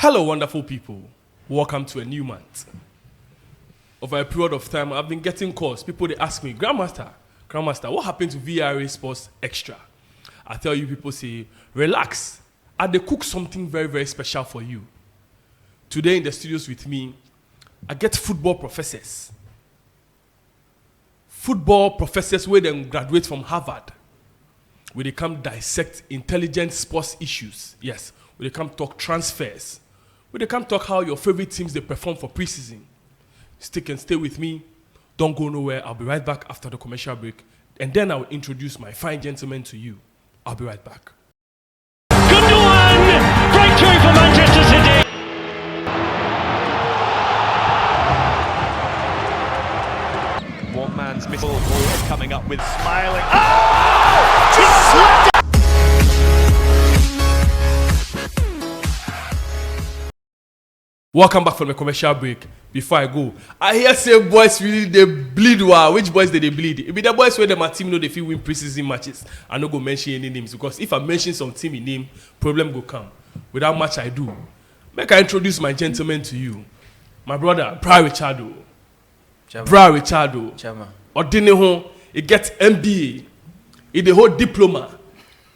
Hello, wonderful people. Welcome to a new month. Over a period of time, I've been getting calls. People, they ask me, Grandmaster, what happened to V.A.R Sports Extra? I tell you, people say, relax. They cook something very, very special for you. Today in the studios with me, I get football professors. Football professors where they graduate from Harvard. Where they come dissect intelligent sports issues. Yes. Where they come talk transfers. Where they come talk how your favorite teams they perform for preseason. Stick and stay with me. Don't go nowhere. I'll be right back after the commercial break. And then I'll introduce my fine gentlemen to you. I'll be right back. Kudus! Breakthrough for Manchester City. One man's missed ball coming up with smiling. Oh! Welcome back from the commercial break. Before I go, I hear say boys really they bleed. Wow, which boys did they bleed? It be the boys where my team know they feel win preseason matches. I no go mention any names because if I mention some team in name, problem go come. Without much I do. Make I introduce my gentleman to you. My brother, Bra Richardo. Bra Richardo. Ordine he gets MBA. He the whole diploma.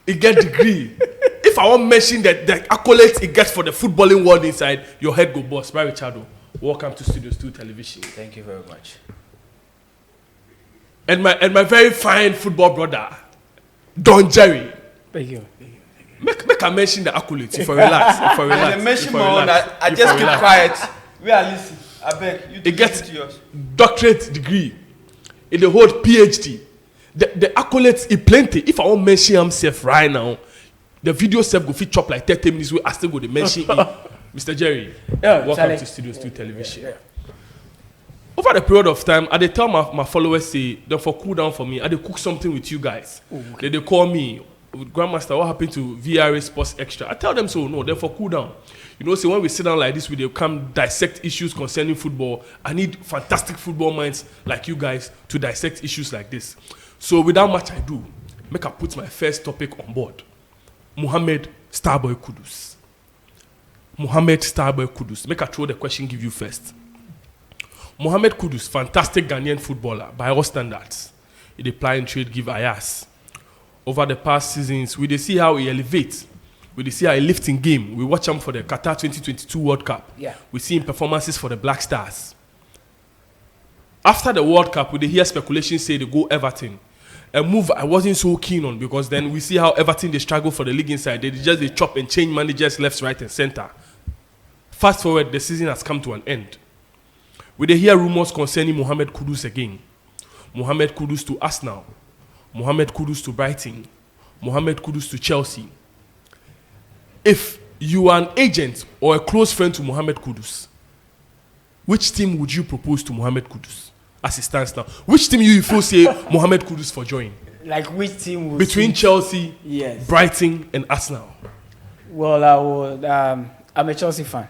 He get degree. If I want to mention that the accolades he gets for the footballing world inside, your head go bust. Bra Richardo, welcome to Studios 2 Television. Thank you very much. And my very fine football brother, Don Jerry. Thank you. Make I mention the accolades if I relax. If I relax. And mention my own, I just keep quiet. We are listening. I beg you to gets to yours. Doctorate degree. In the whole PhD. The accolades is plenty. If I want to mention himself right now, the video self go fit chop like 30 minutes where I still go to mention him. Mr. Jerry, welcome to Studios 2 Television. Yeah. Over the period of time, I dey tell my followers say, don't for cool down for me. I dey cook something with you guys. Oh, okay. They call me, Grandmaster, what happened to V.A.R Sports Extra? I tell them so, no, therefore cool down. You know, so when we sit down like this, we dey come dissect issues concerning football. I need fantastic football minds like you guys to dissect issues like this. So without much ado, make I put my first topic on board. Mohammed Starboy Kudus. Mohammed Starboy Kudus. Make I throw the question, give you first. Mohammed Kudus, fantastic Ghanaian footballer by all standards. He dey play in trade, give ayas. Over the past seasons, we dey see how he elevates. We dey see how he lifts in game. We watch him for the Qatar 2022 World Cup. Yeah. We see him performances for the Black Stars. After the World Cup, we dey hear speculation say they go Everton. A move I wasn't so keen on because then we see how Everton they struggle for the league inside. They chop and change managers left, right, and center. Fast forward, the season has come to an end. We dey hear rumors concerning Mohammed Kudus again. Mohammed Kudus to Arsenal. Mohammed Kudus to Brighton. Mohammed Kudus to Chelsea. If you are an agent or a close friend to Mohammed Kudus, which team would you propose to Mohammed Kudus? As it stands now, which team you feel say Mohammed Kudus for join? Like which team would Between Chelsea, yes, Brighton, and Arsenal. Well, I would. I'm a Chelsea fan.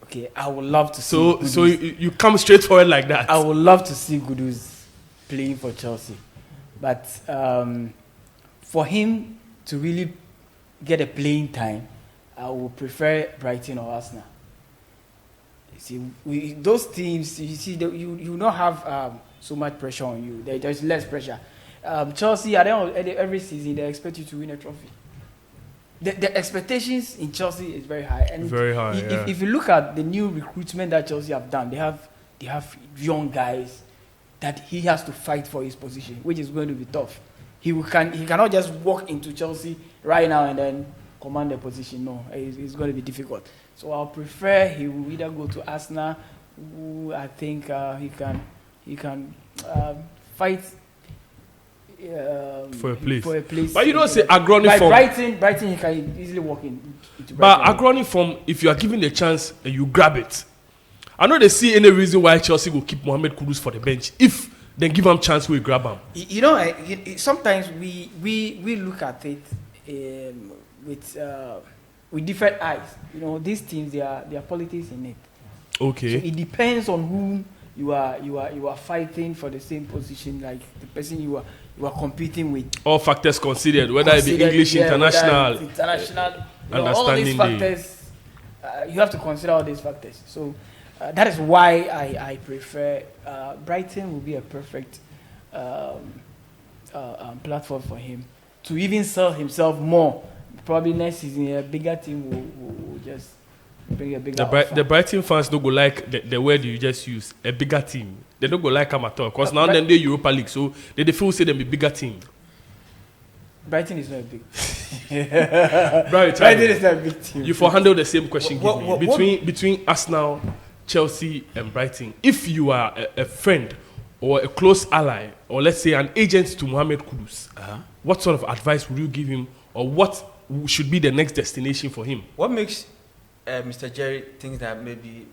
Okay, I would love to see. Kudus. So you come straight forward like that. I would love to see Kudus playing for Chelsea, but for him to really get a playing time, I would prefer Brighton or Arsenal. You see, those teams, you see, you don't have so much pressure on you. There's less pressure. Chelsea, at the end of every season, they expect you to win a trophy. The expectations in Chelsea is very high. And very high. If you look at the new recruitment that Chelsea have done, they have young guys that he has to fight for his position, which is going to be tough. He cannot just walk into Chelsea right now and then command the position. No, it's going to be difficult. So I'll prefer he will either go to Arsenal, who I think he can fight for a place. For a place. But you don't say Agroni form. Brighton he can easily walk into Brighton. But Agroni form, if you are given the chance and you grab it, I know they see any reason why Chelsea will keep Mohammed Kudus for the bench. If they give him chance, we grab him. You know, sometimes we look at it with different eyes. You know, these teams, there are politics in it. Okay. So it depends on whom you are fighting for the same position, like the person you are competing with. All factors considered, whether it be English, international, international, understanding all these factors you have to consider all these factors. So that is why I prefer Brighton will be a perfect platform for him to even sell himself more. Probably next season, a bigger team will just bring a bigger offer. The Brighton fans don't go like the word you just use, a bigger team. They don't go like them at all. Because now then they're Europa League, so they feel say them a bigger team. Brighton is not a big Brighton is not a big team. You for handle the same question between Arsenal, Chelsea, and Brighton. If you are a friend or a close ally, or let's say an agent to Mohammed Kudus, what sort of advice would you give him, or what should be the next destination for him? What makes Mr. Jerry think that maybe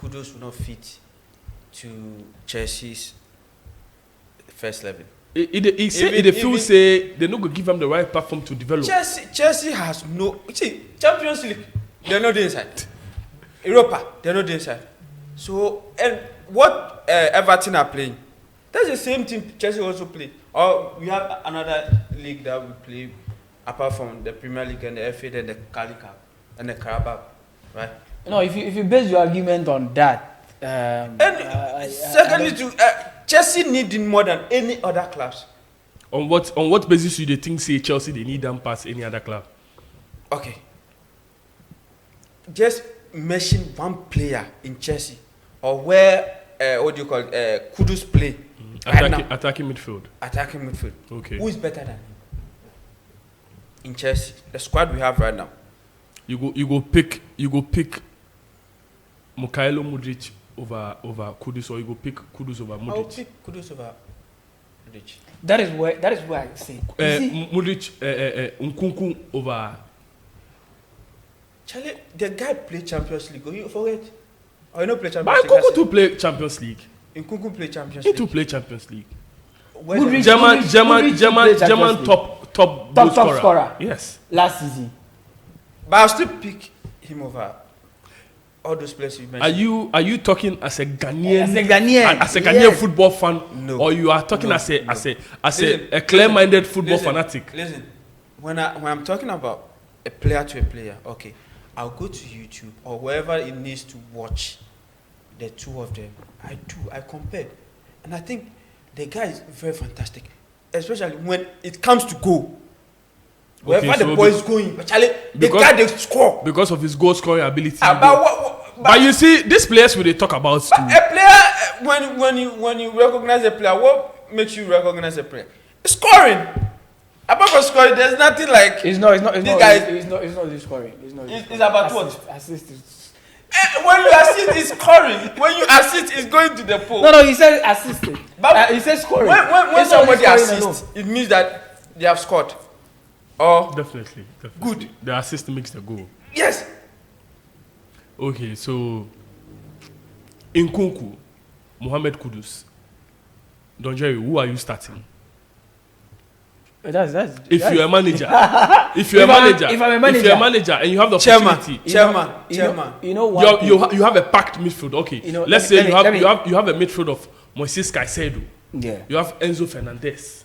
Kudus will not fit to Chelsea's first level? He said they feel say they're not going to give him the right platform to develop. Chelsea has no... See, Champions League, they're not the inside. Europa, they're not the inside. So, and what Everton are playing, that's the same team Chelsea also play. Or we have another league that we play apart from the Premier League and the FA and the Cali Cup and the Carabao, right? No, if you base your argument on that, secondly, Chelsea needing more than any other clubs. On what basis do you think say Chelsea they need them past any other club? Okay. Just mention one player in Chelsea or where what do you call it? Kudus play. Attacking midfield. Attacking midfield. Okay. Who is better than him in Chelsea? The squad we have right now. You go pick Mikhailo Mudryk over Kudus, or you go pick Kudus over Mudryk. I'll pick Kudus over Mudryk. That is where I say. Mudryk, Nkunku over. Charlie, the guy played Champions League. You forget? Or you know play Champions League? But Nkunku to play Champions League. Nkunku play Champions League. He to play Champions League. German top scorer. Yes. Last season. But I'll still pick him over all those players you mentioned. Are you talking as a Ghanaian? As a Ghanaian yes. football fan? No. Or you are talking as a clear-minded football fanatic? Listen, when I'm talking about a player to a player, okay, I'll go to YouTube or wherever it needs to watch the two of them. I compare. And I think the guy is very fantastic. Especially when it comes to goal. Wherever the ball is going, the guy they score. Because of his goal scoring ability. But you see, these players will they talk about too. A player, when you recognize a player, what makes you recognize a player? Scoring. Apart from scoring, there's nothing like. It's not the scoring. It's about what? Assist. When you assist, it's scoring. When you assist, it's going to the pole. No, he said assisted. But he said scoring. When somebody assists, it means that they have scored. Oh, definitely. Good. The assist makes the goal. Yes. Okay, so Nkunku, Mohammed Kudus, Don Jerry, who are you starting? If you're a manager, if you're a manager and you have the opportunity, chairman, you know what? You have a packed midfield. Okay, let's say you have a midfield of Moises Caicedo. Yeah. You have Enzo Fernandez.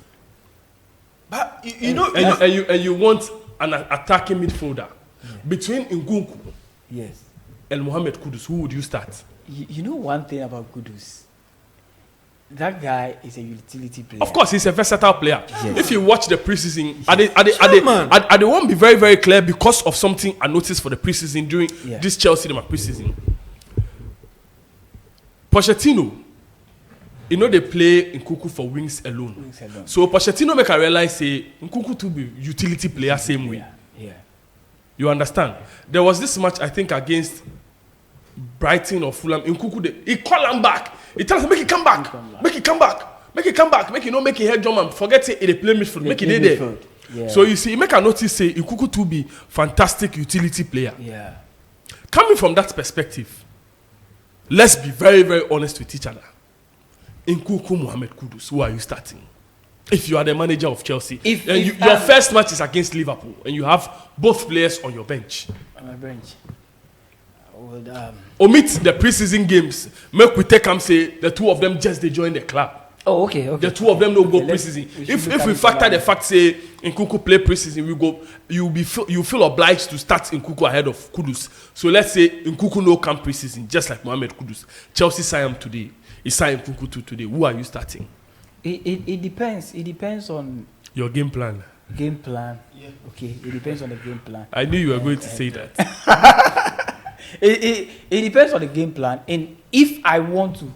But you want an attacking midfielder between Nkunku, yes, and Mohammed Kudus. Who would you start? You know one thing about Kudus. That guy is a utility player. Of course, he's a versatile player. Yes. If you watch the preseason, they won't be very, very clear because of something I noticed for the preseason during this Chelsea preseason. Pochettino, they play Nkunku for wings alone. So Pochettino make I realize say Nkunku to be utility player same way. Yeah. You understand? There was this match I think against Brighton or Fulham. Nkunku he call him back. He tells him make it come back. Make it come back. Make it not make it head drum and forget it. They play midfield. Make it there. Yeah. So you see, you make a notice say Nkunku to be fantastic utility player. Yeah. Coming from that perspective, let's be very, very honest with each other. Nkunku, Mohammed Kudus, who are you starting? If you are the manager of Chelsea, your first match is against Liverpool, and you have both players on your bench. On my bench. Omit the preseason games. Make we take say the two of them just they join the club. Oh, okay. The two of them no go Okay, preseason. we should If look we at it factor now. the fact say Nkunku play preseason, you feel obliged to start Nkunku ahead of Kudus. So let's say Nkunku no come preseason, just like Mohammed Kudus. Chelsea sign him today. He signed Nkunku today. Who are you starting? It depends. It depends on Your game plan. game plan. Yeah. Okay, it depends on the game plan. I knew you were going to say that. It depends on the game plan. And if I want to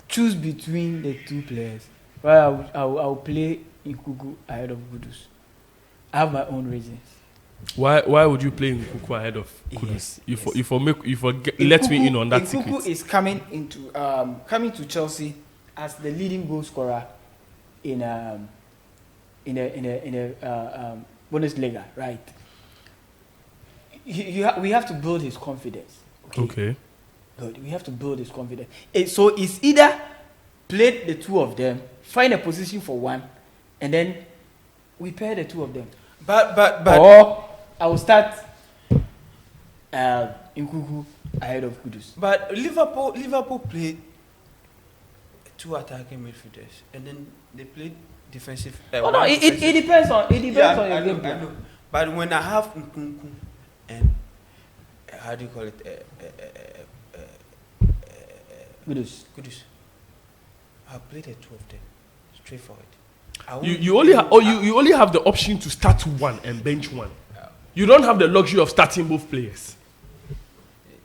choose between the two players, well, I will play Nkunku ahead of Kudus. I have my own reasons. Why would you play Nkunku ahead of Kudus? Yes, Let me in on that Nkunku secret. is coming to Chelsea as the leading goal scorer in Bundesliga, right? We have to build his confidence. Okay. Good. We have to build his confidence. So it's either play the two of them, find a position for one, and then we pair the two of them. But Or I will start Nkunku ahead of Kudus. But Liverpool played two attacking midfielders, and then they played defensive. It depends on your I game plan. know. But when I have Nkunku and how do you call it? Kudus. Kudus, I'll play the two of them straightforward. You only have the option to start one and bench one. You don't have the luxury of starting both players.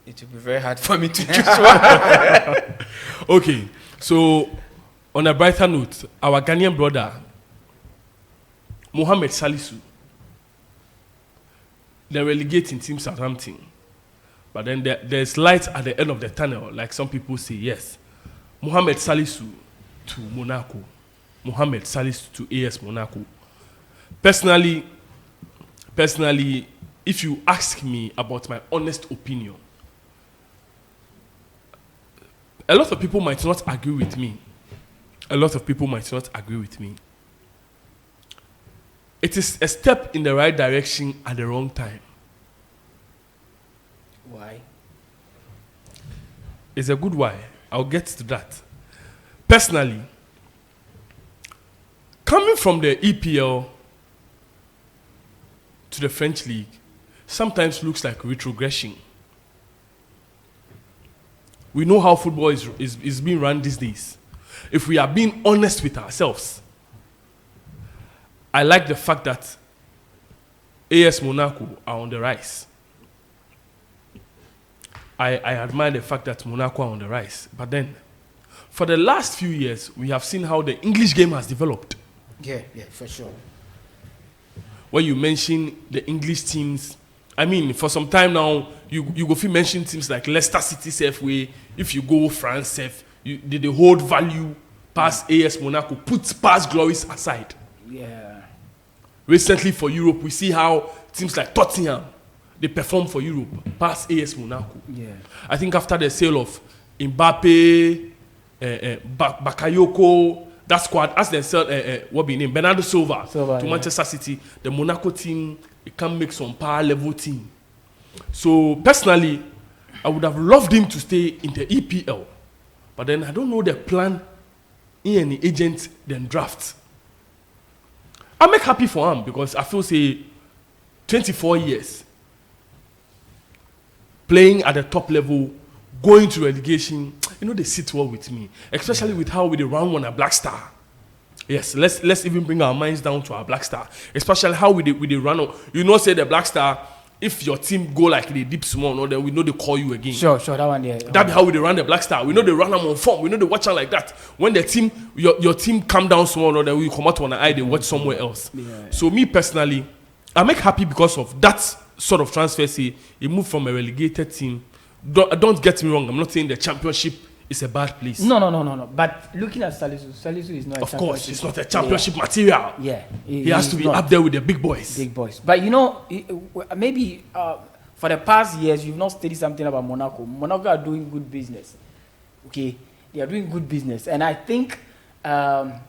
It will be very hard for me to choose one. Okay, so on a brighter note, our Ghanaian brother Mohammed Salisu, they're relegating Team Southampton, but then there's light at the end of the tunnel, like some people say. Yes, Mohammed Salisu to Monaco, Mohammed Salisu to AS Monaco. Personally, if you ask me about my honest opinion, a lot of people might not agree with me. It is a step in the right direction at the wrong time. Why? It's a good why. I'll get to that. Personally, coming from the EPL to the French league sometimes looks like retrogression. We know how football is being run these days. If we are being honest with ourselves, I like the fact that AS Monaco are on the rise. I admire the fact that Monaco are on the rise. But then, for the last few years, we have seen how the English game has developed. Yeah, for sure. When you mention the English teams, I mean, for some time now, you go feel mention teams like Leicester City, Safeway. If you go France, Saf, they hold value past AS Monaco, put past glories aside. Yeah. Recently for Europe, we see how teams like Tottenham, they perform for Europe past AS Monaco. Yeah. I think after the sale of Mbappe, Bakayoko, that squad, as they sell what be named Bernardo Silva to Manchester City, the Monaco team, it can make some power level team. So personally, I would have loved him to stay in the EPL, but then I don't know the plan in any agent then draft. I make happy for him because I feel say 24 years playing at the top level, going to relegation, they sit well with me, especially with how we run one a Black Star. Yes, let's even bring our minds down to our Black Star, especially how we run. Say the Black Star, if your team go like they deep small, then we know they call you again. Sure, that one there. That be how we run the Black Star. We know they run them on form. We know they watch them like that. When the team, your team come down small, then we come out on an eye, they watch somewhere else. Yeah. So me personally, I make happy because of that sort of transfer. Say he moved from a relegated team. Don't get me wrong. I'm not saying the championship is a bad place. No. But looking at Salisu is not. Of course, it's not a championship material. Yeah, he has to be up there with the big boys. But maybe for the past years you've not studied something about Monaco. Monaco are doing good business. Okay, they are doing good business, and I think the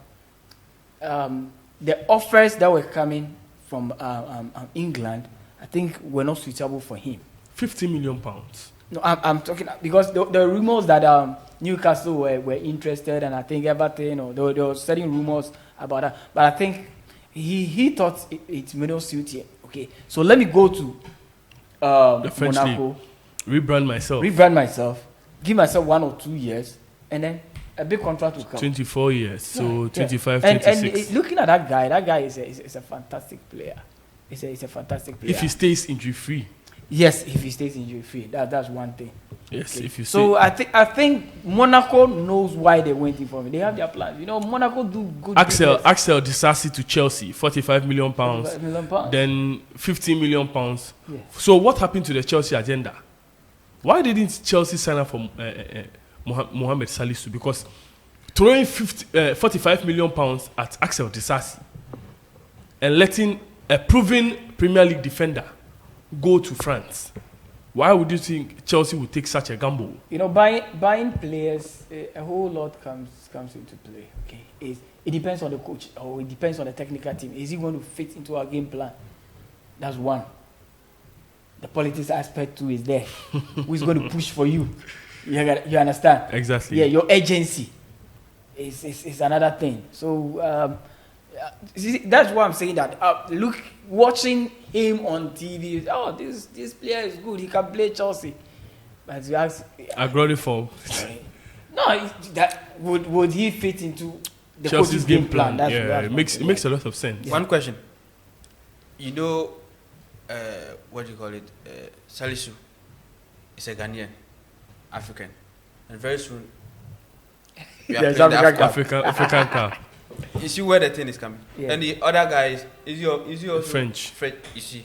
offers that were coming from England, I think were not suitable for him. £50 million. No, I'm talking because the rumors that Newcastle were interested, and I think Everton, there were certain rumors about that. But I think he thought it may not suit him. Okay, so let me go to The French Monaco. Rebrand myself. Rebrand myself, give myself 1 or 2 years, and then a big contract will come. 24 years, so Yeah. 25, And 26. looking at that guy is a fantastic player. He's a fantastic player. If he stays injury free. Yes, if he stays injury free, that's one thing. Yes, Okay. if you So stay. I think Monaco knows why they went in for him. They have their plans. Monaco do good. business. Axel Disasi to Chelsea, 45 million pounds. £45 million. Then 15 million pounds. Yeah. So what happened to the Chelsea agenda? Why didn't Chelsea sign up for Mohammed Salisu? Because throwing 45 million pounds at Axel Disasi and letting a proven Premier League defender go to France, why would you think Chelsea would take such a gamble? Buying players, a whole lot comes into play. Okay, it depends on the coach, or it depends on the technical team. Is he going to fit into our game plan? That's one. The politics aspect too is there. Who's going to push for you? You understand? Exactly. Yeah, your agency is another thing. So that's why I'm saying that. Watching him on TV, this player is good. He can play Chelsea. But you ask, Agree form. no, that would he fit into the Chelsea's coach's game plan? That's It makes a lot of sense. One question. What do you call it? Salisu is a Ghanaian, African, and very soon we are Yes, playing the African Cup. You see where the thing is coming. Yeah. And the other guy is your French. You see.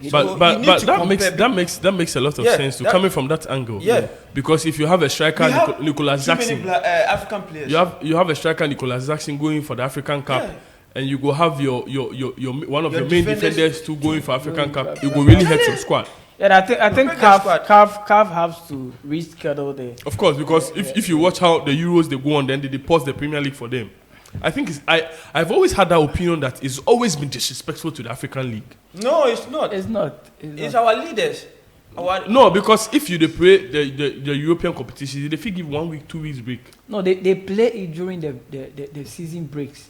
But you need to that makes a lot of sense coming from that angle. Yeah. Because if you have a striker, Nicolas too many Jackson, African players. you have a striker, Nicolas Jackson, going for the African Cup. Yeah. And you go have your one of Your your main defenders too going for African Cup. You go really hurt your squad. And I think CAF has to reschedule the. Of course, because if you watch how the Euros they go on, then they pause the Premier League for them. I think I've always had that opinion that it's always been disrespectful to the African League. No, it's not. It's not. It's our leaders. No, because if you play the European competition, they give 1 week, 2 weeks break. No, they play it during the season breaks.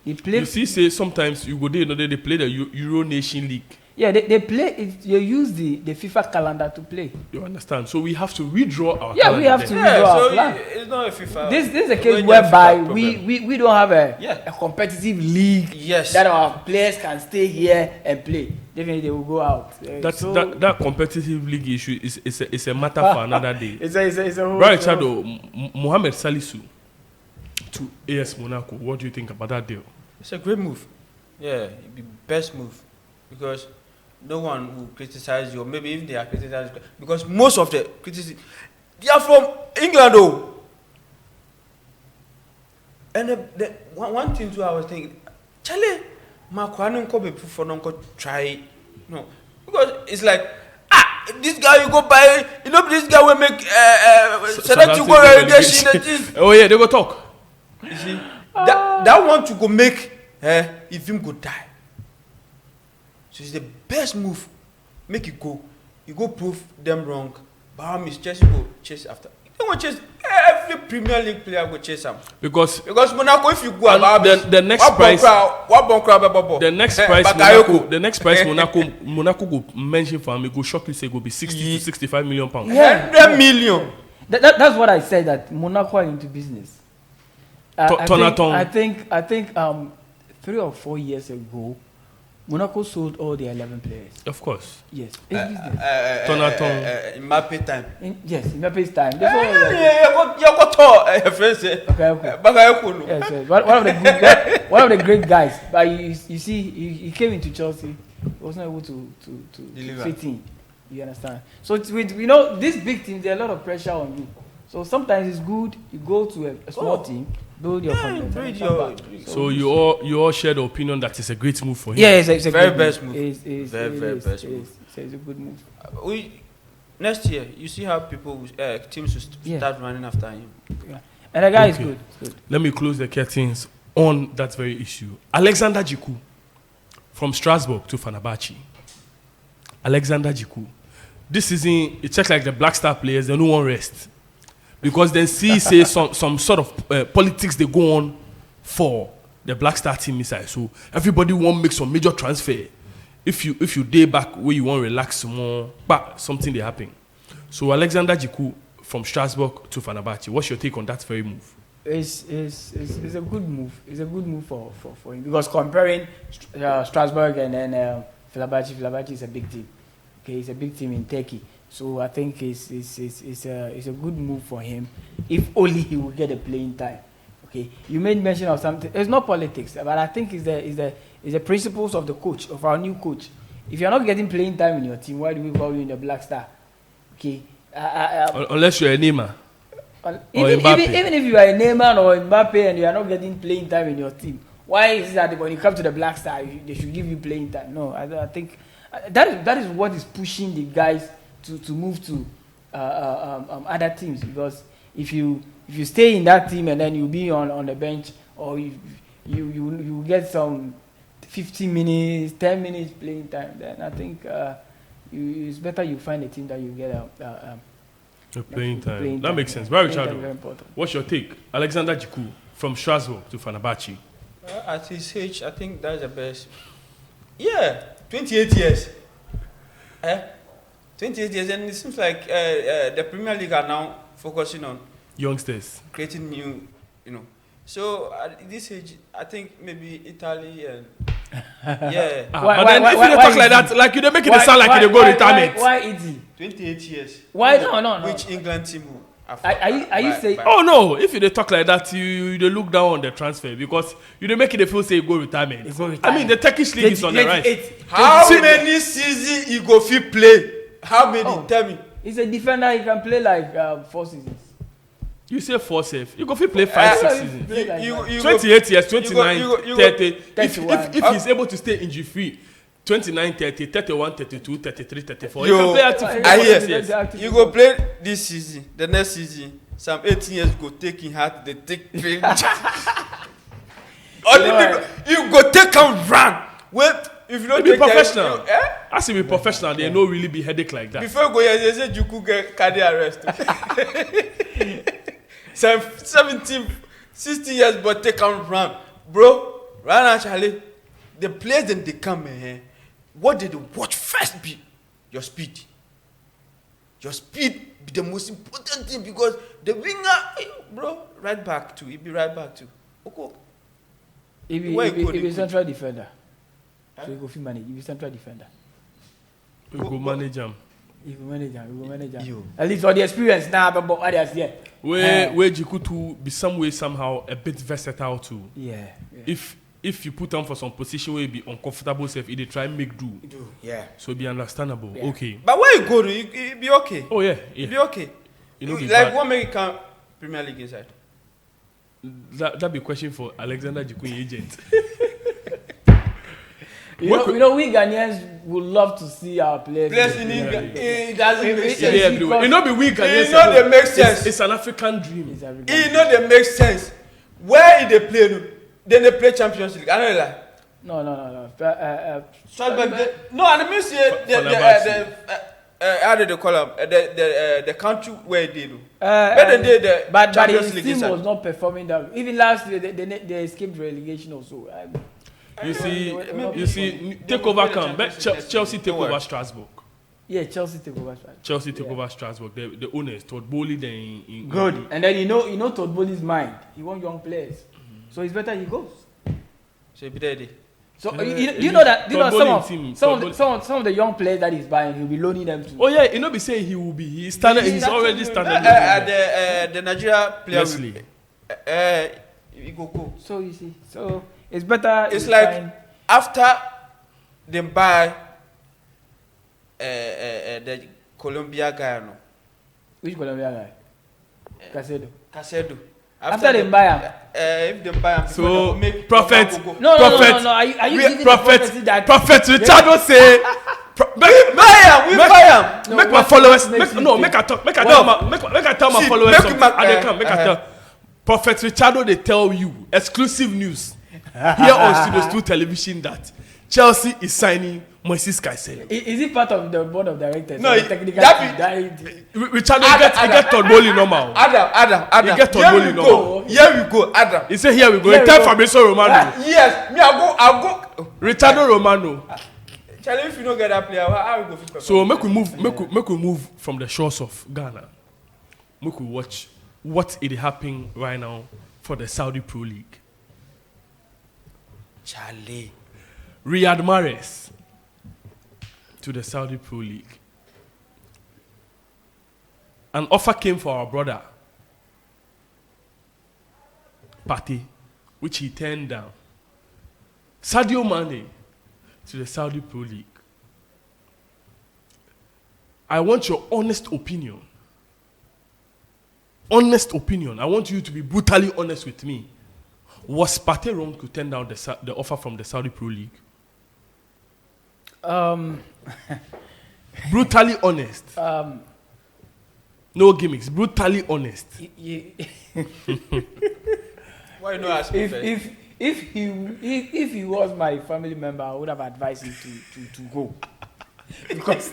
They play. You see, say sometimes you go there, they play the Euro Nation League. Yeah, they play it. You use the FIFA calendar to play. You understand? So we have to redraw our. Yeah, we have to redraw our plan. It's not a FIFA. This is a case whereby we don't have Yeah. a competitive league Yes. that our players can stay here and play. Definitely they will go out. That competitive league issue is a matter for another day. It's a whole. Right, Chado, Mohamed Salisu to AS Monaco. What do you think about that deal? It's a great move. Yeah, it'd be best move because no one will criticize you, or maybe if they are criticized, because most of the criticism they are from England, though. And the one thing too, I was thinking, Charlie, Makwanon come before non try, no, because it's like this guy you go buy, this guy will make select you go relegation. Oh yeah, they go talk. You see, that one to go make if him go die. So it's the best move. Make it go. You go prove them wrong. But Miss Chelsea go chase after. You don't chase every Premier League player go chase them. Because Monaco, if you go about the next price, the next price Monaco go mention for me go shock you say go be 60 to 65 million pounds. 100 million. That's what I said, that Monaco are into business. I think 3 or 4 years ago, Monaco sold all their 11 players. Of course. Yes. Mbappe time. Yes, Mbappe's time. One of the great guys. But you see, he came into Chelsea. He was not able to fit in. You understand? So with these big teams, there's a lot of pressure on you. So sometimes it's good you go to a small team, build your confidence. So you all share the opinion that it's a great move for him. Yeah, it's a very good best move. move. Very best move. It's a good move. Next year, you see how teams will start running after him. Yeah. And the guy is good. It's good. Let me close the curtains on that very issue. Alexander Djiku from Strasbourg to Fenerbahce. Alexander Djiku. This season, it checked like the Black Star players, they no one rest. because then say some sort of politics they go on for the Black Star team inside. So everybody want make some major transfer. If you day back where you want relax more, but something they happen. So Alexander Jiku from Strasbourg to Fenerbahce. What's your take on that very move? It's a good move. It's a good move for him because comparing Strasbourg and then Fenerbahce is a big team. Okay, it's a big team in Turkey. So I think it's a good move for him if only he will get a playing time. Okay, you made mention of something. It's not politics, but I think it's the principles of the coach, of our new coach. If you're not getting playing time in your team, why do we call you in the Black Star? Okay, unless you're a Neymar. Even if you are a Neymar or Mbappe and you are not getting playing time in your team, why is it that when you come to the Black Star, they should give you playing time? No, I think that is what is pushing the guys to move to other teams, because if you stay in that team and then you be on the bench, or you get some 15 minutes, 10 minutes playing time, then I think it's better you find a team that you get playing time. That makes sense. Very important. What's your take? Alexander Jiku from Strasbourg to Fenerbahce. At his age, I think that's the best. Yeah, 28 years. 28 years, and it seems like the Premier League are now focusing on youngsters, creating new, So at this age, I think maybe Italy and yeah. But then if you talk like that, like you don't make it sound like you go retirement. Why Italy? 28 years. Why no? Which England team? Are you saying? Oh no! If you talk like that, you look down on the transfer because you don't make it feel say you go retirement. I mean, the Turkish league is on the rise. How many seasons you go fit play? How many? Tell me. He's a defender. He can play like 4 seasons. You say 4 safe. You go fit play 5, 6 seasons. 28 years, 29, 30. If he's able to stay injury free, 29, 30, 31, 32, 33, 34. You can play active for 6 years. You go play this season, the next season. Some 18 years go take in heart, they take pain. You go take and run. Wait, if you don't be professional. I say be professional. They don't really be headache like that. Before you go here, they say you could get cardiac arrest. 17, 60 years, but take and run. Bro, run actually. The players then they come here. What did they watch first be? Your speed. Your speed be the most important thing, because the winger, bro, right back too. He be right back too. Okay. He be central defender. So he go fit manage. He be central defender. You go manage him. You go manage him. At least for the experience now, but others yeah. Where Jiku to be some way somehow a bit versatile too. Yeah. If you put him for some position where he be uncomfortable self, he try and make do. Yeah. So it be understandable. Yeah. Okay. But where you go to, it be okay. Oh yeah. It be okay. You know, like what make you come Premier League inside? That be a question for Alexander Jiku agent. We Ghanaians would love to see our players in England. It doesn't make sense. It not be we Ghanaians. It not they make sense. It's an African dream. It not they make sense. Where they play? Then they play Champions League. I know that. No. No, I mean say how did they call them? The country where they do. But his team was not performing that. Even last year, they escaped relegation also. You see, takeover come. Chelsea take over Strasbourg. Yeah, Chelsea take over Strasbourg. Chelsea take over Strasbourg. The owners, Todd Bowley, then good. And then you know Todd Bowley's mind. He wants young players, so it's better he goes. So he be ready. So you know some of the young players that he's buying, he'll be loaning them to. Oh yeah, be saying he will be. He's already standing. The Nigeria player. He go. So you see, so. It's better. It's like after they buy the Colombia guy, no. Which Colombia guy? Caicedo. After they buy him. If they buy him, so make prophet. No. Are you giving prophet Richard say. Buy him. Make my followers. Make I talk. Make I tell my followers. Make I tell. Prophet Richardo, they tell you exclusive news. Here on Studios 2 Television that Chelsea is signing Moises Caicedo. Is he part of the board of directors? No, or the technical that team? Richard get Todd normal. Adam. You get Here Todd we normal. go. Here we go, Adam. He said, here we go. Here It's we time go. for Fabrizio Romano. Yes, me I'll go. Ricardo Romano. Charlie, if you don't get that player, how we go fit? So make we move from the shores of Ghana. Make we watch what is happening right now for the Saudi Pro League. Charlie. Riyad Mahrez to the Saudi Pro League. An offer came for our brother Partey, which he turned down. Sadio Mane to the Saudi Pro League. I want your honest opinion. Honest opinion. I want you to be brutally honest with me. Was Partey wrong to turn down the offer from the Saudi Pro League? Brutally honest. No gimmicks. Brutally honest. Why you not asking first? If he was my family member, I would have advised him to go, because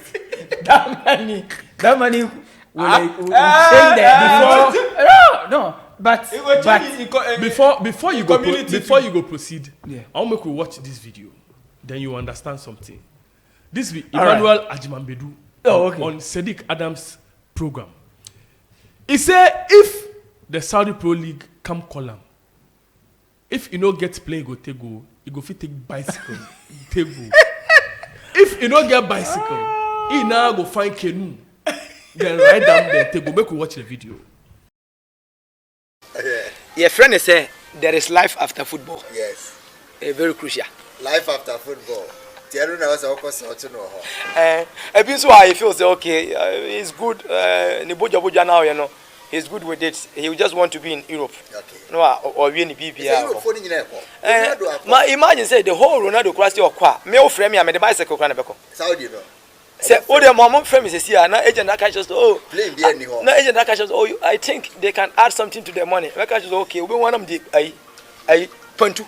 that money will change there. No. But before you go proceed, yeah. I'll make you watch this video, then you understand something. This be Emmanuel Ajimambedu on Sadiq Adams' program. He said if the Saudi Pro League come call him, if you no get play go take go, you go fit take bicycle take go. If you no get bicycle, he now go find canoe, then ride down there take go. Make you watch the video. Your friend say there is life after football. Yes. Very crucial. Life after football. Tiaru na wasa oko so to no ho. Ebi so I feel say okay, he's good. Ni boja now, you know. He's good with it. He will just want to be in Europe. Okay. No, or we in the BBR. Europe for the ma imagine say the whole Ronaldo class your kwa. Me o frame me the bicycle kwa na beko. Saudi no. Say o the mom frame is here na agent that catches playing there ni ho. Na agent that catches I think they can add something to the money. We catches okay, we want them the I pantu.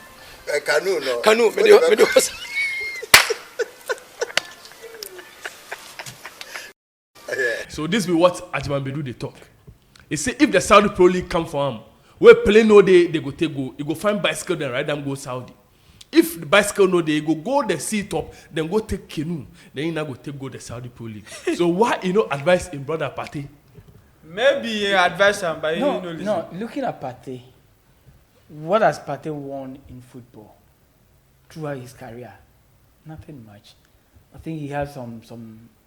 Canoe no. Canoe me So this be what Ajimambedu they talk. He say if the Saudi Pro League come for him, where play no day they go take go, you go find bicycle then ride them go Saudi. If the bicycle no day, you go the sea top, then go take canoe, then you now go take go the Saudi Pro League. So why you know advice in brother Partey? Maybe you advise him, but no. Looking at Partey, what has Partey won in football throughout his career? Nothing much. I think he has some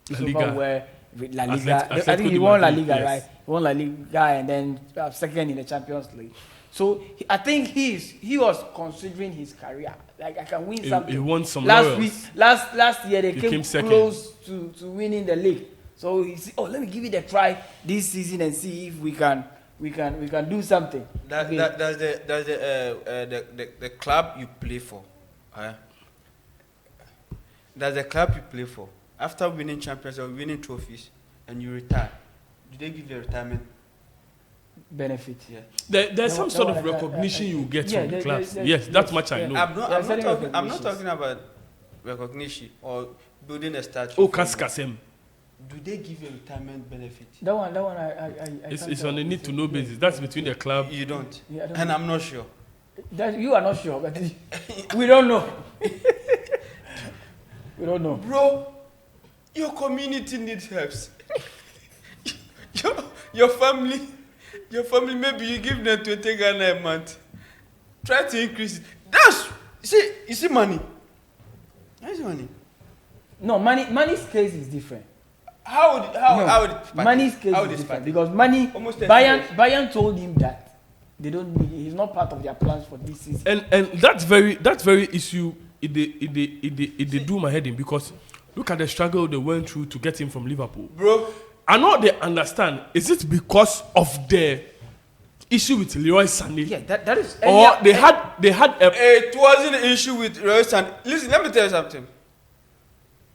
silverware with La Liga. I think he won La Liga, yes. Right? He won La Liga and then second in the Champions League. So I think he was considering his career. Like I can win something. He won some last year they came second. close to winning the league. So he said, let me give it a try this season and see if we can do something. That's the club you play for. That's the club you play for. After winning champions or winning trophies, and you retire, do they give you a retirement benefit? Yeah. There's some sort of recognition you get from the clubs. Yes, that much I know. I'm not talking about recognition or building a statue. Kaskasem. Do they give you a retirement benefit? That one it's on a need to know basis. That's between the club. You don't. Yeah, and I'm not sure. You are not sure, but we don't know. We don't know. Bro, your community needs help. your family, maybe you give them 20 Ghana a month. Try to increase it. You see money. That's money. No, money's case is different. How would money's case is different because money. Bayern told him that they don't need. He's not part of their plans for this season. And that very issue. It do my head in because look at the struggle they went through to get him from Liverpool. Bro, I know they understand. Is it because of the issue with Leroy Sané? Yeah, that is. Or they had a. It wasn't an issue with Leroy Sané. Listen, let me tell you something.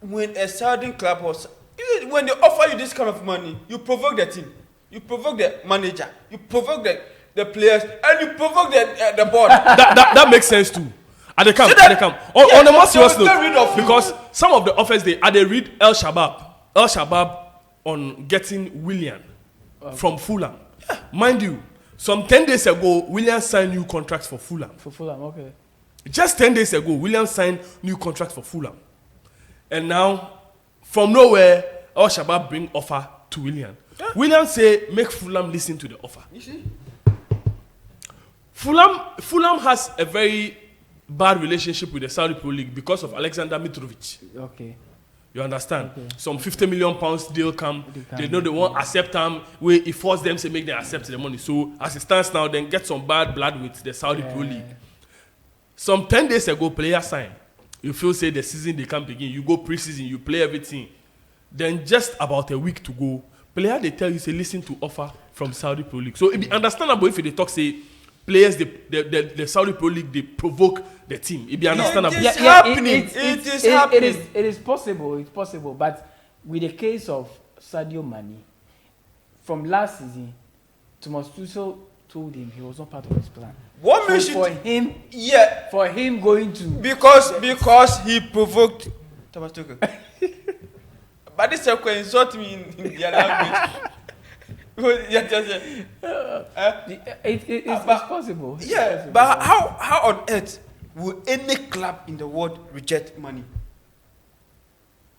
When a Saudi club when they offer you this kind of money, you provoke the team, you provoke the manager, you provoke the players, and you provoke the board. that makes sense too. At the camp, See that- at the camp. Yeah, On a more they serious will get rid note, of you. because some of the offers they read El Shabab on getting Willian from Fulham. Mind you, some 10 days ago, Willian signed new contracts for Fulham. For Fulham, okay. Just 10 days ago, William signed new contracts for Fulham. And now, from nowhere, El Shabab bring offer to William. William say, make Fulham listen to the offer. You see? Fulham has a very bad relationship with the Saudi Pro League because of Alexander Mitrovic. Okay. You understand? Okay. Some £50 million deal come. They know they won't accept them. It force them to make them accept the money. So as it stands now, then get some bad blood with the Saudi Pro League. Some 10 days ago, player signed. You feel say the season they can't begin. You go pre-season, you play everything. Then just about a week to go, player they tell you say listen to offer from Saudi Pro League. So it be understandable if they talk say players the Saudi Pro League they provoke the team. It be understandable. It's happening. It is happening. It is possible. It's possible. But with the case of Sadio Mane, from last season, Thomas Tuchel told him he was not part of his plan. What So makes for you? him, Yeah, for him going to because he provoked Thomas Tuchel. But this is insult me in their language. it's possible. It's Yeah, possible. but how on earth will any club in the world reject money?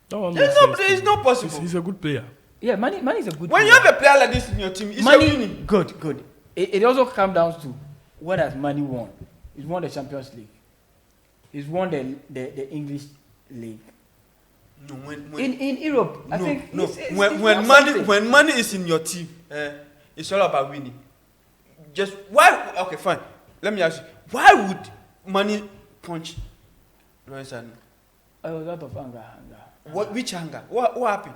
That one It's makes not, sense it's to not me. possible. He's a good player. Yeah, money is a good. When you player. have a player like this in your team, it's a Money, winning. good. It also comes down to what has Money won. He's won the Champions League. He's won the English League. No, In Europe, I think. no. it's When not something. when money is in your team, it's all about winning. Just why? Okay, fine. Let me ask you: why would money punch Lawrence Arnold? I was out of anger. What? Which anger? What happened?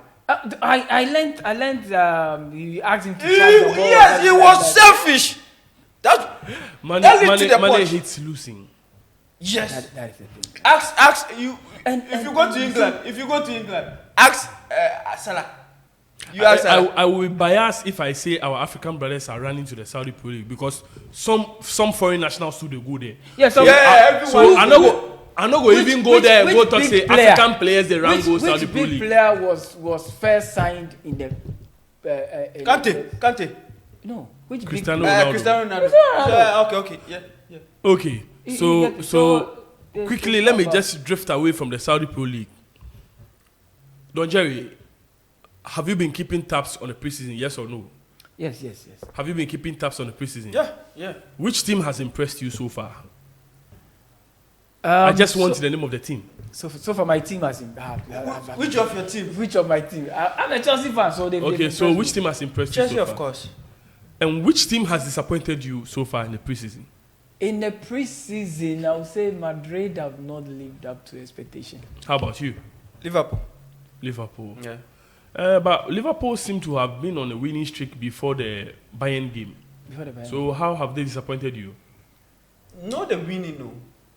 I learned. You asked him to charge the ball. Yes, he was selfish. That Mane leads to the punch. hates losing. yes. That is the thing. Ask you. And If you go to England, ask Salah. You ask Salah. I will be biased if I say our African brothers are running to the Saudi Pro League because some foreign nationals too they go there. Yeah, so everyone. So I no go even go there and go talk big say player- African players they run go Saudi which Pro big League. player was first signed in the Kante. No, which Cristiano big Ronaldo. Cristiano Ronaldo. Cristiano Ronaldo. Yeah, okay, yeah. Okay, so there's quickly this let me about- just drift away from the Saudi Pro League. Don Jerry, have you been keeping tabs on the preseason? Yes or no? Yes. Have you been keeping tabs on the preseason? Yeah. Which team has impressed you so far? I just want the name of the team. So for my team has been Which of your team? Which of my team? I'm a Chelsea fan, so they've Okay, so impressed which me. team has impressed Chelsea, you so far? of course. And which team has disappointed you so far in the preseason? In the preseason, I would say Madrid have not lived up to expectation. How about you? Liverpool. Liverpool. Yeah. But Liverpool seem to have been on a winning streak before the Bayern game. Before the Bayern. So how have they disappointed you? Not the winning, no.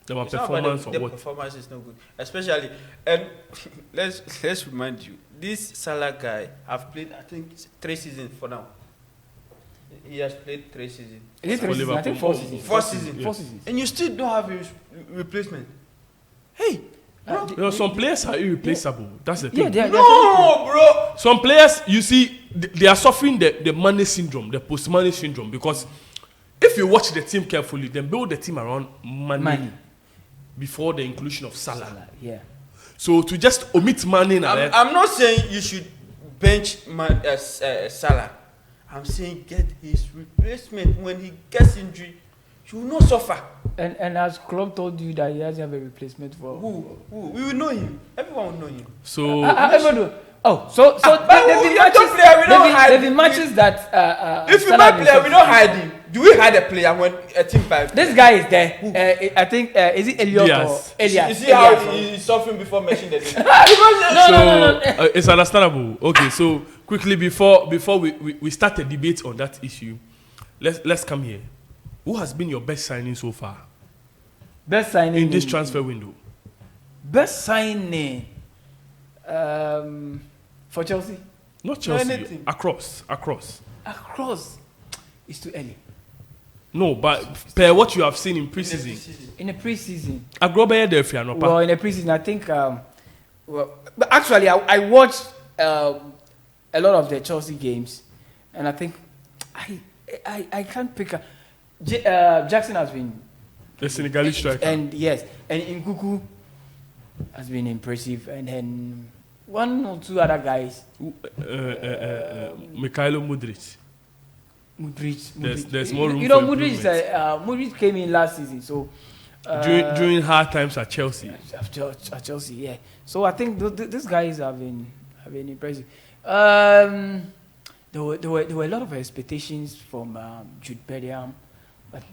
The It's not about performance the or what? performance is not good. Especially, and let's remind you, this Salah guy have played, I think, 3 seasons for now. He has played 3 seasons. Is it For 3 seasons? I think Liverpool. 4 seasons. 4 seasons. Yeah. 4 seasons. And you still don't have a replacement. Hey, bro. You know, some players are irreplaceable. That's the thing. Yeah, they are. No, bro. Some players, you see, they are suffering the money syndrome, the post-money syndrome, because if you watch the team carefully, then build the team around money. Before the inclusion of Salah. Yeah. So to just omit money now, I'm not saying you should bench Salah. I'm saying get his replacement when he gets injury. You will not suffer. And as Klopp told you that he doesn't have a replacement for Who? We will know him. Everyone will know him. so everyone do. Oh, so but there've been you don't matches. play, we don't hide There've been him. matches that. If you Salah buy been player, we don't substituted. hide him. Do we hide a player when a team buy? This guy is there. I think is it Elliot Diaz. or Elias? You see how he's suffering before mentioning the name. No. it's understandable. Okay, so quickly before we start a debate on that issue, let's come here. Who has been your best signing so far Best signing in this transfer window? Best signing for Chelsea. Not Chelsea. anything. Across. Across, it's too early. No, but per what you have seen in preseason. In the preseason. Agrobe there, no. Well, in the preseason, I think. But actually, I watched a lot of the Chelsea games, and I think I can't pick. Jackson has been The Senegalese striker. and yes, and Nkuku has been impressive, and then one or two other guys. Mikhailo Mudryk. Mudryk. There's more room You know, for Mudryk. improvement. Mudryk came in last season, so during hard times at Chelsea. At Chelsea, yeah. So I think these guys have been impressive. There were a lot of expectations from Jude Bellingham, but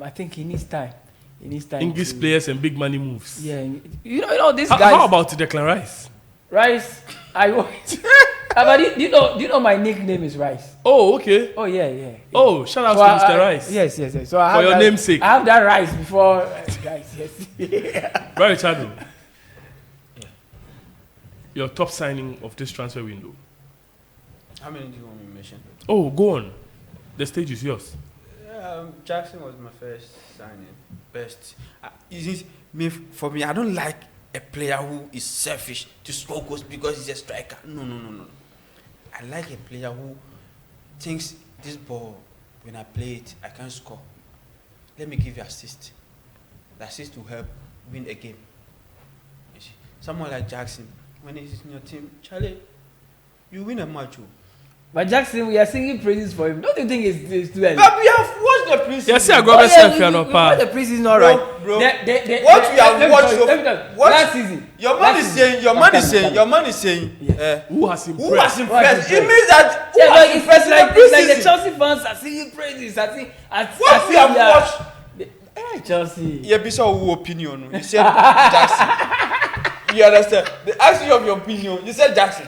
I think he needs time. He needs time. English players and big money moves. Yeah, you know this guy. How about Declan Rice? Rice? I watch. But do you know my nickname is Rice? Oh, okay. Oh yeah. Oh, shout out to Mr. Rice. Yes. So I For have your that, namesake. I have that Rice before Rice. Yes. Right, Chado. Your top signing of this transfer window. How many do you want me to mention? Oh, go on. The stage is yours. Jackson was my first signing. Best. For me, I don't like a player who is selfish to score goals because he's a striker. No. I like a player who thinks this ball, when I play it, I can score. Let me give you assist. The assist will help win a game. You see, someone like Jackson, when he's in your team, Charlie, you win a match. But Jackson, we are singing praises for him. Don't you think it's too early? But we have watched the preseason. Yes, I got myself here no part. The preseason, all right. Bro, what we have watched last season. Your man is saying. Yeah. Who has impressed? Who has impressed? It means that Who has impressed like this? Like the Chelsea fans are singing praises. What we have watched. Chelsea. Yeah, be so who opinion. You said Jackson. You understand? They asked you of your opinion. You said Jackson.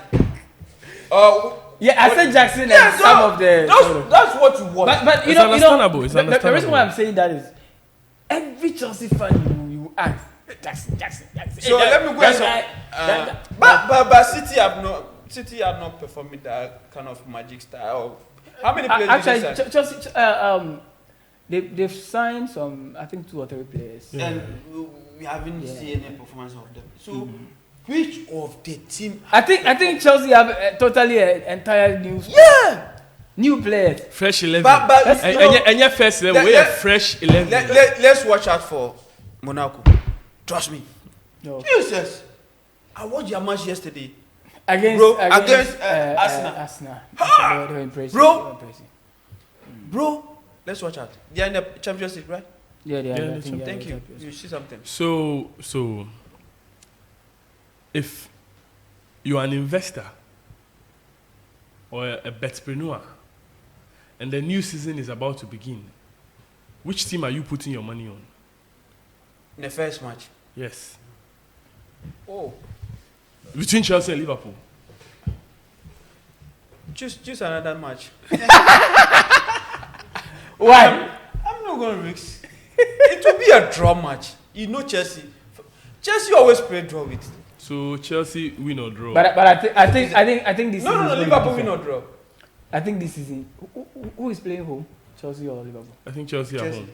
Yeah, I said Jackson and some of the. That's what you want. But it's understandable. It's understandable. The reason why I'm saying that is every Chelsea fan you ask Jackson. So let me go and but City have not performed that kind of magic style. How many players actually did Chelsea they've signed some, I think 2 or 3 players. Yeah. And we haven't seen any performance of them. So which of the team? I think Chelsea have totally entire new players. Fresh 11. But and your first 11, we have fresh 11. Let's watch out for Monaco. Trust me. No. Jesus, I watched your match yesterday. Against Arsenal. They were impressive. Bro, let's watch out. They are in the Champions League, right? Yeah. Thank you. You see something. So, if you are an investor or a betpreneur, and the new season is about to begin, which team are you putting your money on? In the first match. Yes. Oh. Between Chelsea and Liverpool. Choose another match. Why? I'm not going to risk. It will be a draw match. You know Chelsea. Chelsea always play draw with. So Chelsea win or draw. But I think this. No. Liverpool win or draw. I think this season. Who is playing home? Chelsea or Liverpool? I think Chelsea at home.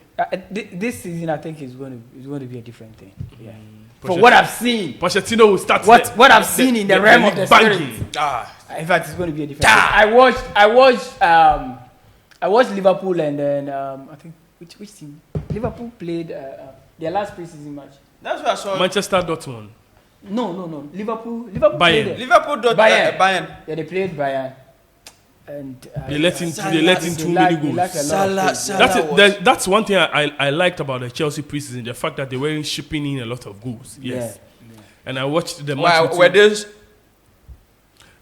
This season, I think is going to be a different thing. Yeah. For what I've seen, Pochettino will start. What I've seen in the realm of the spirit. In fact, it's going to be a different thing. I watched Liverpool and then I think which team? Liverpool played their last preseason match. That's what I saw. Manchester Dortmund. No. Liverpool Bayern. played Bayern. Yeah, they played Bayern. And they let in too many goals. That's one thing I liked about the Chelsea preseason, the fact that they weren't shipping in a lot of goals. Yes. Yeah. And I watched the match.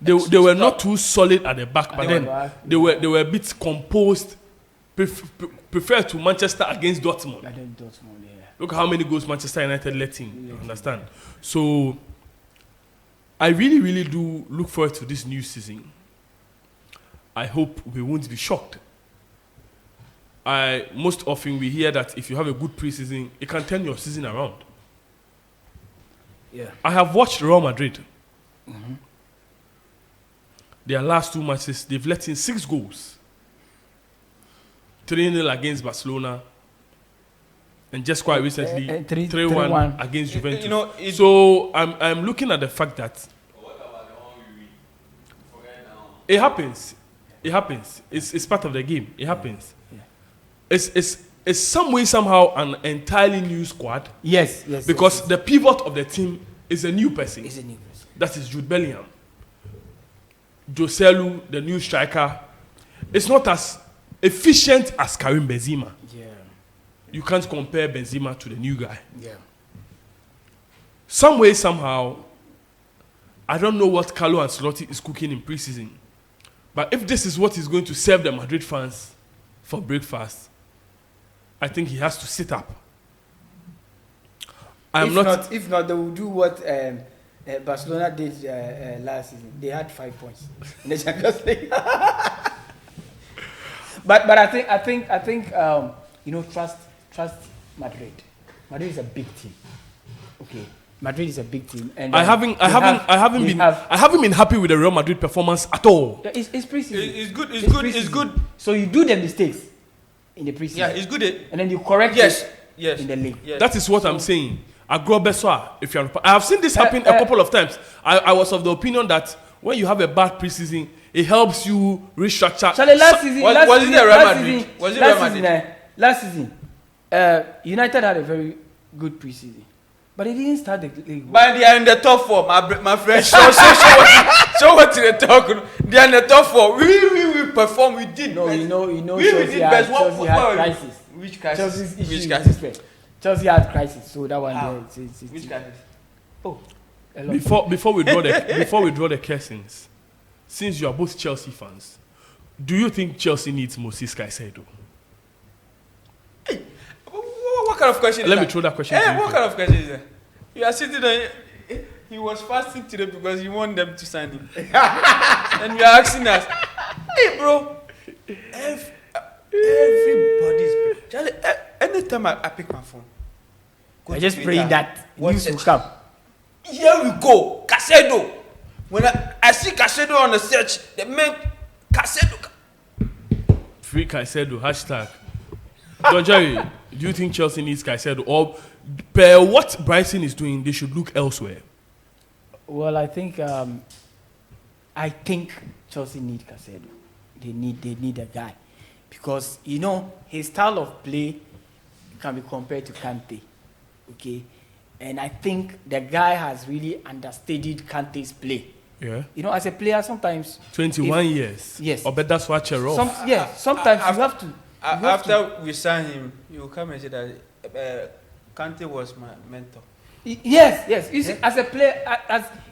They were not too solid at the back, but then they were a bit composed. Prefer to Manchester against Dortmund. Look how many goals Manchester United let in. You understand? So I really do look forward to this new season. I hope we won't be shocked. Most often we hear that if you have a good preseason, it can turn your season around. Yeah. I have watched Real Madrid. Mm-hmm. Their last 2 matches, they've let in 6 goals. 3-0 against Barcelona, and just quite recently 3-1 against Juventus. You know, so I'm looking at the fact that it happens. It happens. It's part of the game. It happens. Yeah. It's some way somehow an entirely new squad. Yes. Because the pivot of the team is a new person. It's a new person. That is Jude Bellingham. Joselu, the new striker, it's not as efficient as Karim Benzema. Yeah. You can't compare Benzema to the new guy. Yeah. Some way, somehow, I don't know what Carlo Ancelotti is cooking in preseason. But if this is what is going to serve the Madrid fans for breakfast, I think he has to sit up. If not, they will do what Barcelona did last season. They had 5 points in the Champions League. but I think trust Madrid. Madrid is a big team. Okay, Madrid is a big team, and I haven't been happy with the Real Madrid performance at all. It's preseason. It's good. So you do the mistakes in the preseason. Yeah, it's good. And then you correct it in the league. Yes. That is what I'm saying. If you're, I have seen this happen a couple of times. I was of the opinion that when you have a bad preseason, it helps you restructure. Charlie, last season, last season, United had a very good preseason, but they didn't start the league. But they are in the top four, my friend. So what they talk? They are in the top four. We perform. We did. No, best. you know. We Chelsea did had, best. Chelsea had crisis. Which crisis? Which crisis? Chelsea had crisis, so that one there. Which crisis? Oh, a lot. Before we draw the cursings, since you are both Chelsea fans, do you think Chelsea needs Moises Caicedo? What kind of question is that? Let me throw that question to you. What kind of question is that? You are sitting there. He was fasting today because you want them to sign him. And you are asking us, hey, bro, everybody's... Charlie, anytime I pick my phone, I just pray that news will come. Here we go, Caicedo. When I see Caicedo on the search, the man, Caicedo. Free Caicedo, hashtag. Don Jerry, do you think Chelsea needs Caicedo? Or per what Brighton is doing, they should look elsewhere? Well, I think Chelsea need Caicedo. They need a guy. Because, his style of play can be compared to Kante. Okay? And I think the guy has really understudied Kante's play. Yeah. As a player, sometimes... 21 years. Yes. Or better swatch her off. Sometimes you have to... After we sign him, you will come and say that Kante was my mentor. Yes. You see, as a player,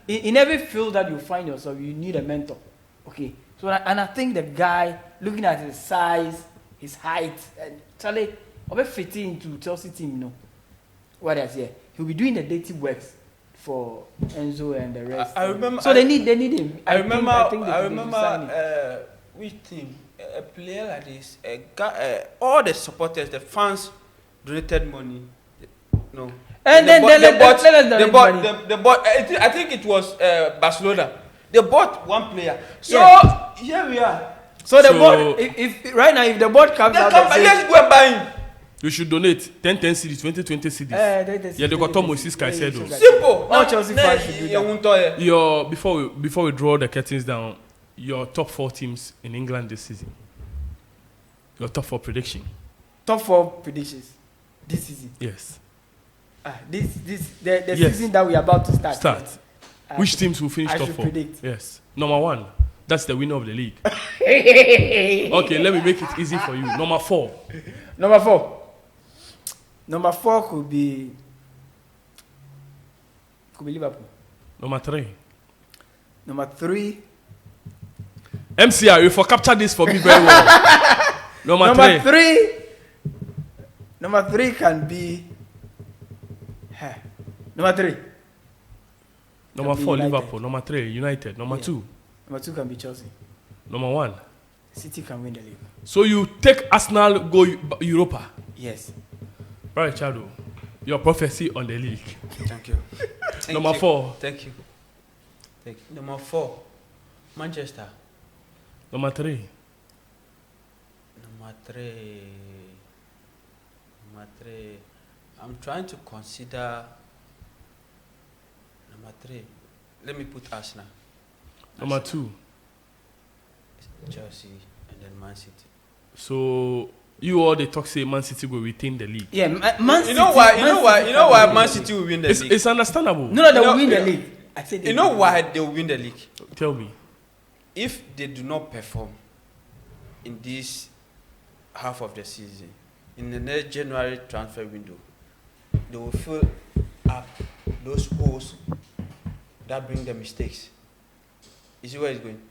in every field that you find yourself, you need a mentor. Okay? So, and I think the guy, looking at his size, his height, and Charlie, I'll be fitting into Chelsea team, what else here? He'll be doing the dirty works for Enzo and the rest. I remember. So they need him. I remember. I remember which team? A player like this, a guy, all the supporters, the fans donated money. No. And then they bought. I think it was Barcelona. They bought one player. So here we are. So the board, if right now, if the board comes out, let's go and buy him. You should donate 10 cities, 20 cities. They got Moises Caicedo. Simple. All Chelsea fans should do that. Before we draw the curtains down, your top 4 teams in England this season. Your top 4 prediction. Top 4 predictions this season. Yes. The season that we are about to start. Which teams will finish top 4? Predict. Yes. Number 1. That's the winner of the league. Okay, let me make it easy for you. Number 4. Number 4 could be Liverpool. Number 3. Number 3. MCR, you for capture this for me very well. Number 3. Number 3 can be. Number 3. Number 4, Liverpool. Number 3, United. Number 2. Number 2 can be Chelsea. Number 1. City can win the league. So you take Arsenal, go Europa. Yes. Right, Chado. Your prophecy on the league. Thank you. Number 4. Thank you. Number 4, Manchester. Number 3. Number three. I'm trying to consider number three. Let me put Arsenal. Number 2. Chelsea and then Man City. So you all the talk say Man City will retain the league. Yeah, Man City. You know why Man City will win the league? It's understandable. No, they You know- will win the you- league. I said they You know will. why they will win the league? Tell me. If they do not perform in this half of the season, in the next January transfer window, they will fill up those holes that bring the mistakes. You see where it's going?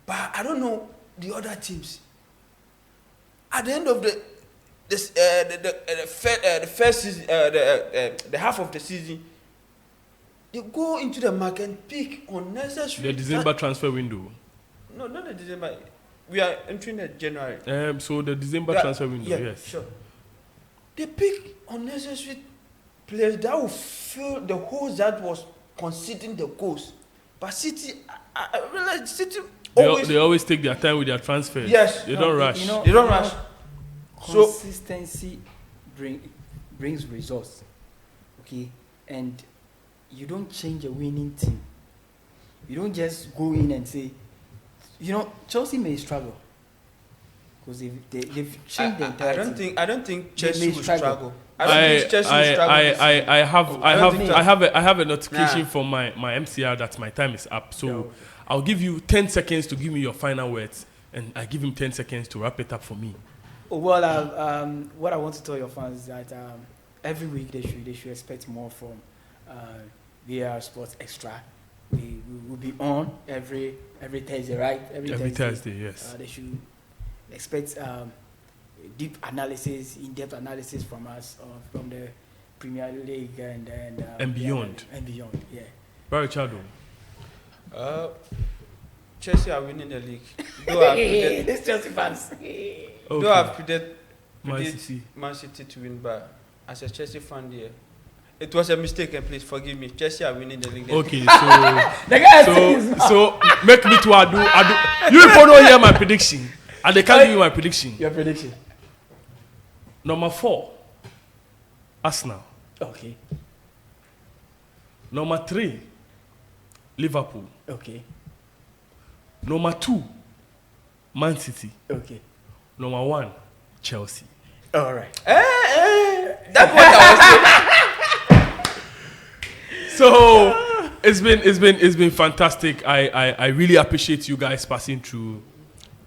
But I don't know the other teams. At the end of the first season, the half of the season, they go into the market and pick unnecessary. The December transfer window. No, not the December. We are entering the January. So the December Yeah, transfer window, yeah, yes. sure. They pick unnecessary players that will fill the holes that was conceding the goals. But City, I realize City always. They always take their time with their transfers. Yes. They don't rush. You know, They don't rush. So consistency brings results. Okay, and you don't change a winning team. You don't just go in and say, you know, Chelsea may struggle because they've changed the entire team. I don't think They Chelsea may will struggle. struggle. I don't think Chelsea will struggle. this season. I have a notification Nah. from my MCR that my time is up. So No. I'll give you 10 seconds to give me your final words, and I give him 10 seconds to wrap it up for me. Oh, well, what I want to tell your fans is that every week they should expect more from V.A.R Sports Extra. We will be on every Thursday, right? Every Thursday, yes. They should expect deep analysis, in-depth analysis from us from the Premier League and beyond. And beyond, yeah. Barry Chado. Chelsea are winning the league. Though I've predicted- This Chelsea fans. though I've predicted Man City. Man City to win, but as a Chelsea fan here, it was a mistake, and please forgive me. Chelsea are winning the league. Okay, The guy so make me to ado. You people don't hear my prediction, and they can't give you my prediction. Your prediction. Number 4, Arsenal. Okay. Number 3, Liverpool. Okay. Number 2, Man City. Okay. Number 1, Chelsea. All right. That's what I was saying. So it's been fantastic. I really appreciate you guys passing through.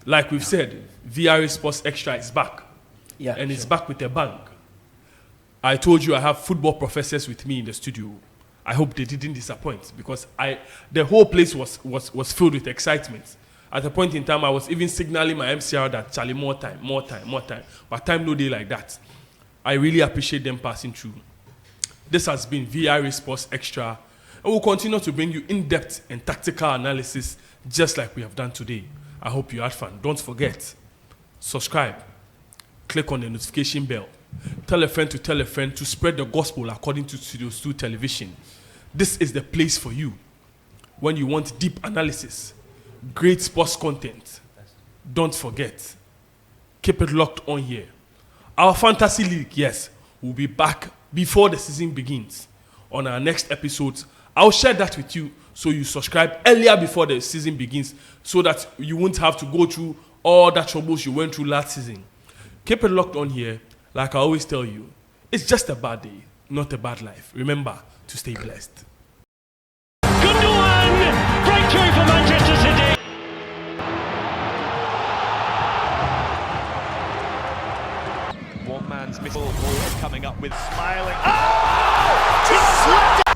Like we've said, V.A.R Sports Extra is back. Yeah. And it's back with a bang. I told you I have football professors with me in the studio. I hope they didn't disappoint because the whole place was filled with excitement. At a point in time, I was even signaling my MCR that Charlie, more time. But time no day like that. I really appreciate them passing through. This has been V.A.R Sports Extra, and we'll continue to bring you in-depth and tactical analysis just like we have done today. I hope you had fun. Don't forget, subscribe, click on the notification bell, tell a friend to spread the gospel according to Studios 2 Television. This is the place for you when you want deep analysis, great sports content. Don't forget, keep it locked on here. Our Fantasy League, yes, will be back before the season begins. On our next episodes, I'll share that with you so you subscribe earlier before the season begins so that you won't have to go through all the troubles you went through last season. Keep it locked on here. Like I always tell you, it's just a bad day, not a bad life. Remember to stay blessed. Gundogan! Breakthrough for Manchester City! One man's missile ball coming up with smiling. Oh! Just slipped